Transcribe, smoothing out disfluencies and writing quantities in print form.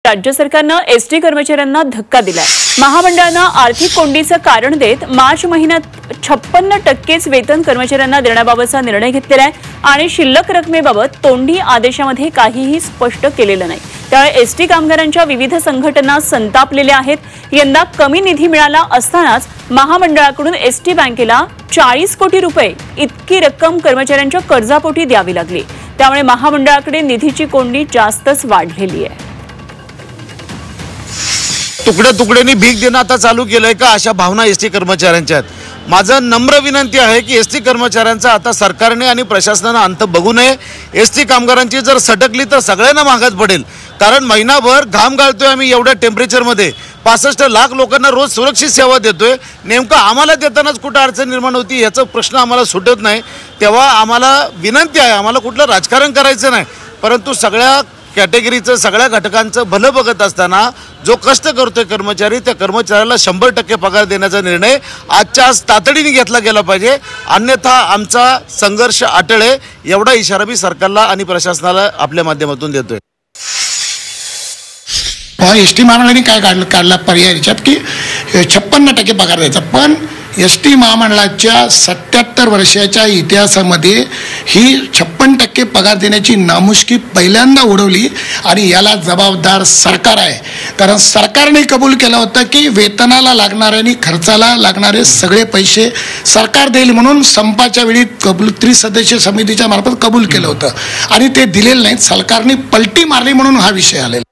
राज्य सरकारनं एसटी कर्मचाऱ्यांना धक्का दिलाय। महामंडळानं आर्थिक कोंडीचं कारण देत मार्च महिन्यात 56% वेतन कर्मचाऱ्यांना देण्याबाबतचा निर्णय घेतलेला आहे आणि शिल्लक रकमेबाबत तोंडी आदेशामध्ये काहीही स्पष्ट केलेलं नाही। त्यामुळे एसटी कामगारांच्या विविध संघटना संतापलेल्या आहेत। यंदा कमी निधी मिळाला असतानाच महामंडळाकडून एसटी बँकेला 40 कोटी रुपये इतकी रक्कम कर्मचाऱ्यांच्या कर्जापोटी द्यावी लागली। त्यामुळे महामंडळाकडे निधीची कोंडी जास्तच वाढलेली आहे। तुकड्या तुकड्यांनी भीक देणं आता चालू केलंय का, अशा भावना एसटी कर्मचाऱ्यांच्या आहेत। माझं नम्र विनंती आहे की एसटी कर्मचाऱ्यांचा आता सरकारने आणि प्रशासनाने अंत बघू नये। एसटी कामगारांची जर सटकली तर सगळ्यांना महागात पडेल, कारण महिनाभर घाम गाळतोय आम्ही एवढ्या टेम्परेचरमध्ये। 65 लाख लोकांना रोज सुरक्षित सेवा देतोय, नेमकं आम्हाला देतानाच कुठं अडचण निर्माण होती याचा प्रश्न आम्हाला सुटत नाही। तेव्हा आम्हाला विनंती आहे, आम्हाला कुठलं राजकारण करायचं नाही, परंतु सगळ्या कॅटेगरीचं सगळ्या घटकांचं भलं बघत असताना जो कष्ट करतोय कर्मचारी, त्या कर्मचाऱ्याला 100% पगार देण्याचा निर्णय आजच्या आज तातडीने घेतला गेला पाहिजे, अन्यथा आमचा संघर्ष अटळ एवढा इशारा मी सरकारला आणि प्रशासनाला आपल्या माध्यमातून देतोय। एसटी महामंडळाने काय काढला पर्याय याच्यात की 56% पगार द्यायचा, पण एसटी महामंडळाच्या 77 वर्षाच्या इतिहासामध्ये ही 56% पगार देण्याची नामुष्की पहिल्यांदा उडवली आणि याला जबाबदार सरकार आहे। कारण सरकारने कबूल केलं होतं की वेतनाला लागणारे आणि खर्चाला लागणारे सगळे पैसे सरकार देईल म्हणून संपाच्या वेळी त्रिसदस्यीय समितीच्या मार्फत कबूल केलं होतं आणि ते दिलेलं नाहीत। सरकारने पलटी मारली म्हणून हा विषय आलेला।